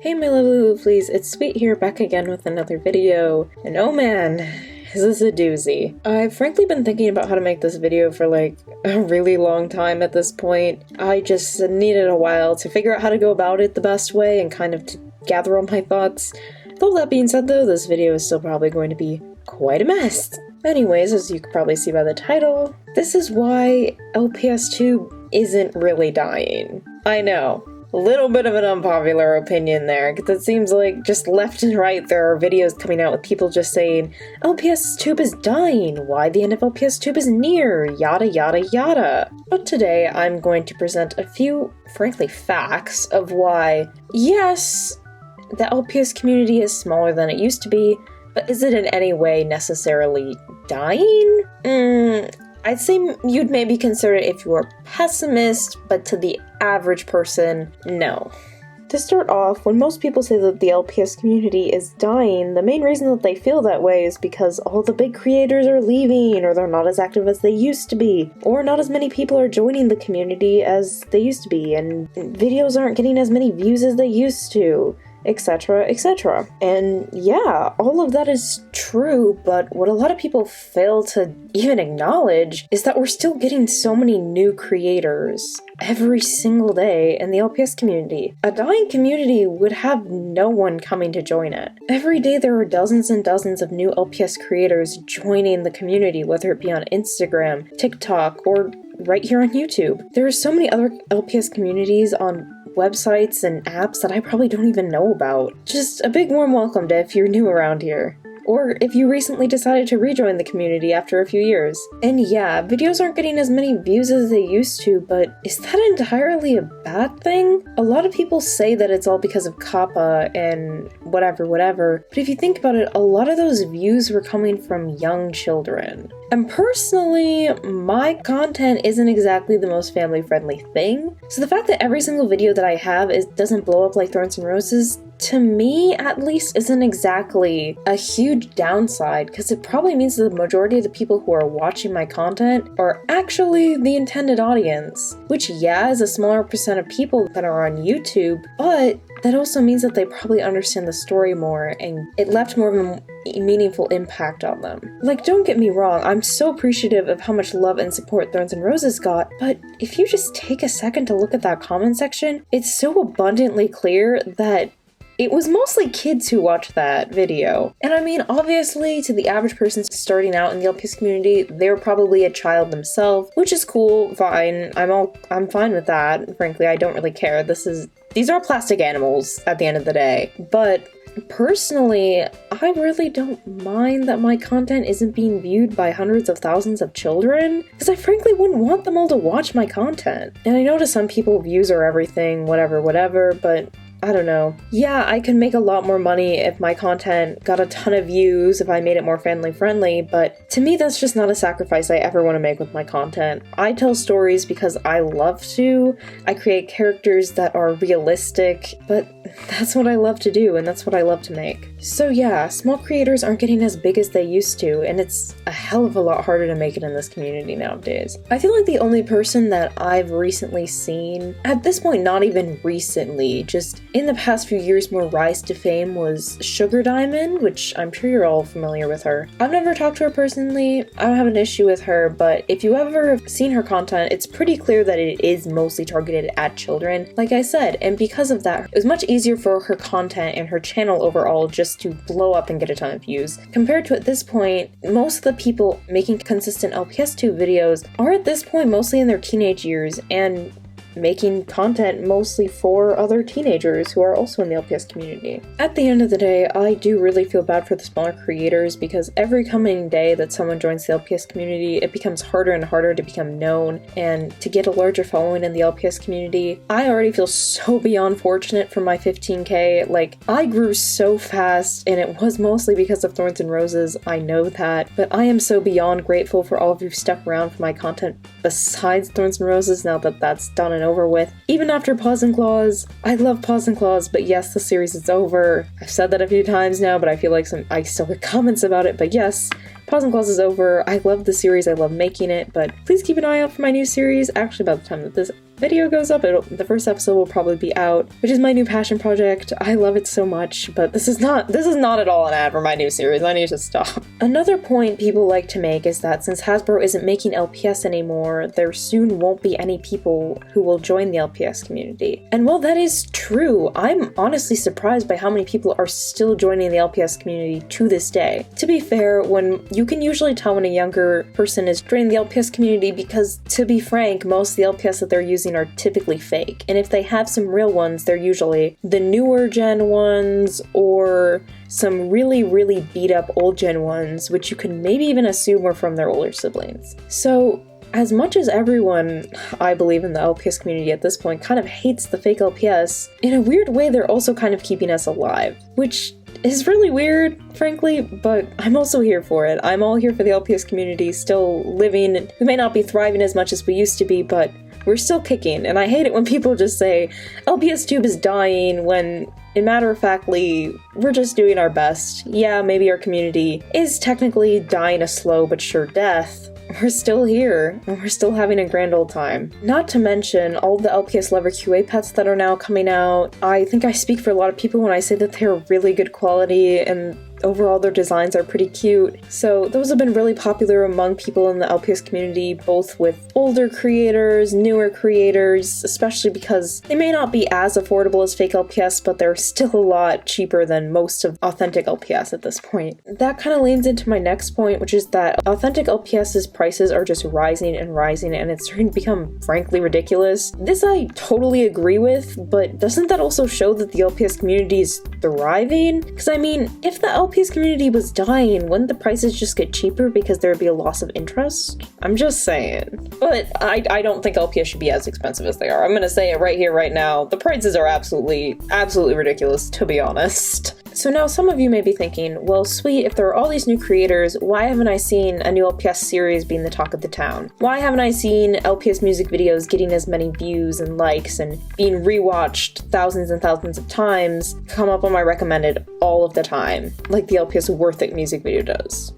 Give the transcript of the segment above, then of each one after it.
Hey my lovely lovelies, it's Sweet here, back again with another video, and oh man, is this a doozy. I've frankly been thinking about how to make this video for like a really long time at this point. I just needed a while to figure out how to go about it the best way and kind of to gather all my thoughts. With all that being said though, this video is still probably going to be quite a mess. Anyways, as you can probably see by the title, this is why Lpstube isn't really dying. I know. A little bit of an unpopular opinion there, because it seems like just left and right there are videos coming out with people just saying, Lpstube is dying, why the end of Lpstube is near, yada yada yada. But today I'm going to present a few, frankly, facts of why, yes, the LPS community is smaller than it used to be, but is it in any way necessarily dying? I'd say you'd maybe consider it if you were a pessimist, but to the average person, no. To start off, when most people say that the LPS community is dying, the main reason that they feel that way is because all the big creators are leaving, or they're not as active as they used to be, or not as many people are joining the community as they used to be, and videos aren't getting as many views as they used to, etc, etc. And yeah, all of that is true, but what a lot of people fail to even acknowledge is that we're still getting so many new creators every single day in the LPS community. A dying community would have no one coming to join it. Every day there are dozens and dozens of new LPS creators joining the community, whether it be on Instagram, TikTok, or right here on YouTube. There are so many other LPS communities on websites and apps that I probably don't even know about. Just a big warm welcome to if you're new around here. Or if you recently decided to rejoin the community after a few years. And yeah, videos aren't getting as many views as they used to, but is that entirely a bad thing? A lot of people say that it's all because of Kappa and whatever, but if you think about it, a lot of those views were coming from young children. And personally, my content isn't exactly the most family-friendly thing, so the fact that every single video that I have doesn't blow up like Thorns and Roses, to me, at least, isn't exactly a huge downside, because it probably means that the majority of the people who are watching my content are actually the intended audience. Which, yeah, is a smaller percent of people that are on YouTube, but that also means that they probably understand the story more, and it left more of a meaningful impact on them. Like, don't get me wrong, I'm so appreciative of how much love and support Thorns and Roses got, but if you just take a second to look at that comment section, it's so abundantly clear that it was mostly kids who watched that video. And I mean, obviously, to the average person starting out in the LPS community, they were probably a child themselves, which is cool, fine. I'm fine with that. Frankly, I don't really care. These are plastic animals at the end of the day. But personally, I really don't mind that my content isn't being viewed by hundreds of thousands of children, because I frankly wouldn't want them all to watch my content. And I know to some people views are everything, whatever, but I don't know. Yeah, I could make a lot more money if my content got a ton of views, if I made it more family friendly, but to me that's just not a sacrifice I ever want to make with my content. I tell stories because I love to. I create characters that are realistic, but that's what I love to do, and that's what I love to make. So yeah, small creators aren't getting as big as they used to, and it's a hell of a lot harder to make it in this community nowadays. I feel like the only person that I've recently seen, at this point not even recently, just in the past few years more rise to fame, was Sugar Diamond, which I'm sure you're all familiar with her. I've never talked to her personally, I don't have an issue with her, but if you ever have seen her content, it's pretty clear that it is mostly targeted at children, like I said, and because of that, it was much easier for her content and her channel overall just to blow up and get a ton of views. Compared to at this point, most of the people making consistent Lpstube videos are at this point mostly in their teenage years and making content mostly for other teenagers who are also in the LPS community. At the end of the day, I do really feel bad for the smaller creators, because every coming day that someone joins the LPS community, it becomes harder and harder to become known and to get a larger following in the LPS community. I already feel so beyond fortunate for my 15k. Like, I grew so fast, and it was mostly because of Thorns and Roses, I know that, but I am so beyond grateful for all of you who stuck around for my content besides Thorns and Roses now that that's done and over with. Even after Paws and Claws, I love Paws and Claws, but yes, the series is over. I've said that a few times now, but I feel like I still get comments about it, but yes, Paws and Claws is over. I love the series, I love making it, but please keep an eye out for my new series. Actually, by the time that this video goes up, the first episode will probably be out, which is my new passion project. I love it so much, but this is not at all an ad for my new series. I need to stop. Another point people like to make is that since Hasbro isn't making LPS anymore, there soon won't be any people who will join the LPS community. And while that is true, I'm honestly surprised by how many people are still joining the LPS community to this day. To be fair, when you can usually tell when a younger person is joining the LPS community because, to be frank, most of the LPS that they're using are typically fake. And if they have some real ones, they're usually the newer gen ones or some really, really beat up old gen ones, which you can maybe even assume were from their older siblings. So, as much as everyone, I believe in the LPS community at this point, kind of hates the fake LPS, in a weird way they're also kind of keeping us alive, which is really weird, frankly, but I'm also here for it. I'm all here for the LPS community still living. We may not be thriving as much as we used to be, but we're still kicking, and I hate it when people just say, Lpstube is dying, when, in matter-of-factly, we're just doing our best. Yeah, maybe our community is technically dying a slow but sure death. We're still here, and we're still having a grand old time. Not to mention all the LPS Lover QA pets that are now coming out. I think I speak for a lot of people when I say that they're really good quality, and overall their designs are pretty cute. So those have been really popular among people in the LPS community, both with older creators, newer creators, especially because they may not be as affordable as fake LPS, but they're still a lot cheaper than most of authentic LPS at this point. That kind of leads into my next point, which is that authentic LPS's prices are just rising and rising, and it's starting to become frankly ridiculous. This I totally agree with, but doesn't that also show that the LPS community is thriving? Because I mean, if the LPS community was dying, wouldn't the prices just get cheaper because there would be a loss of interest? I'm just saying. But I don't think LPS should be as expensive as they are. I'm gonna say it right here, right now. The prices are absolutely ridiculous, to be honest. So now some of you may be thinking, well, sweet, if there are all these new creators, why haven't I seen a new LPS series being the talk of the town? Why haven't I seen LPS music videos getting as many views and likes and being rewatched thousands and thousands of times come up on my recommended all of the time, like the LPS Worth It music video does?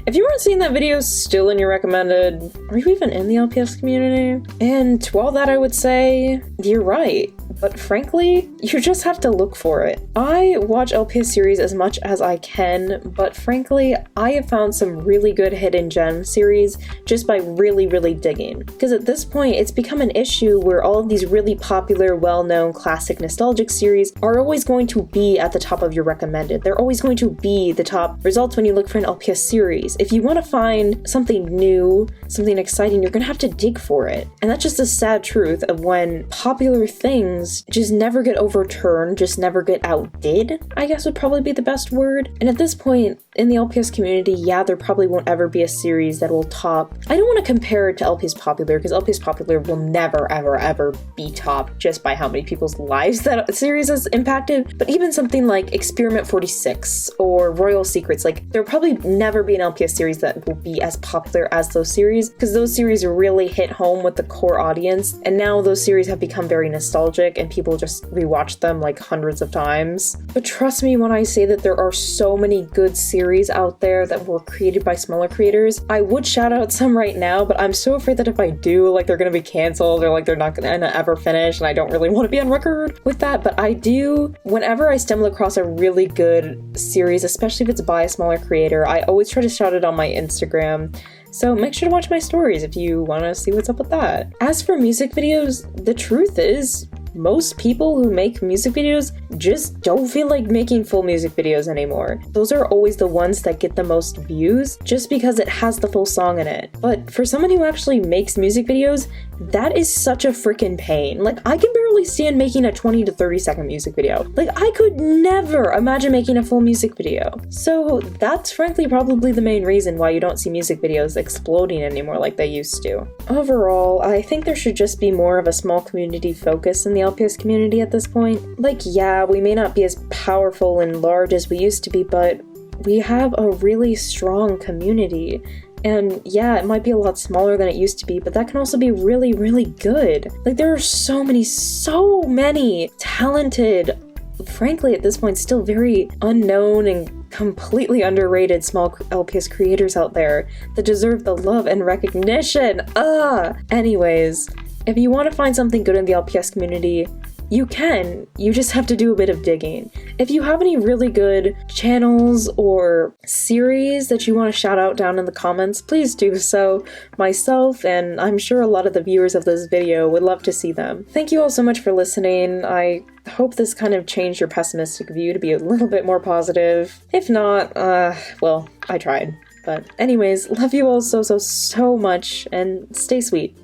If you weren't seeing that video still in your recommended, are you even in the LPS community? And to all that I would say, you're right. But frankly, you just have to look for it. I watch LPS series as much as I can, but frankly, I have found some really good hidden gem series just by really, really digging. Because at this point, it's become an issue where all of these really popular, well-known, classic, nostalgic series are always going to be at the top of your recommended. They're always going to be the top results when you look for an LPS series. If you want to find something new, something exciting, you're going to have to dig for it. And that's just the sad truth of when popular things just never get overturned, just never get outdid, I guess would probably be the best word. And at this point, in the LPS community, yeah, there probably won't ever be a series that will top. I don't want to compare it to LPS Popular, because LPS Popular will never, ever, ever be top just by how many people's lives that series has impacted. But even something like Experiment 46 or Royal Secrets, like, there'll probably never be an LPS series that will be as popular as those series, because those series really hit home with the core audience, and now those series have become very nostalgic and people just rewatch them like hundreds of times. But trust me when I say that there are so many good series out there that were created by smaller creators. I would shout out some right now, but I'm so afraid that if I do, like, they're gonna be canceled or like they're not gonna ever finish, and I don't really want to be on record with that. But I do, whenever I stumble across a really good series, especially if it's by a smaller creator, I always try to shout it on my Instagram. So make sure to watch my stories if you want to see what's up with that. As for music videos, the truth is, most people who make music videos just don't feel like making full music videos anymore. Those are always the ones that get the most views just because it has the full song in it. But for someone who actually makes music videos, that is such a freaking pain. Like, I can barely stand making a 20 to 30 second music video. Like, I could never imagine making a full music video. So that's frankly probably the main reason why you don't see music videos exploding anymore like they used to. Overall, I think there should just be more of a small community focus in the LPS community at this point. Like, yeah, we may not be as powerful and large as we used to be, but we have a really strong community. And yeah, it might be a lot smaller than it used to be, but that can also be really, really good. Like, there are so many talented, frankly at this point still very unknown and completely underrated small LPS creators out there that deserve the love and recognition. Anyways, If you want to find something good in the LPS community, you can. You just have to do a bit of digging. If you have any really good channels or series that you want to shout out down in the comments, please do so. Myself, and I'm sure a lot of the viewers of this video, would love to see them. Thank you all so much for listening. I hope this kind of changed your pessimistic view to be a little bit more positive. If not, well, I tried. But anyways, love you all so much, and stay sweet.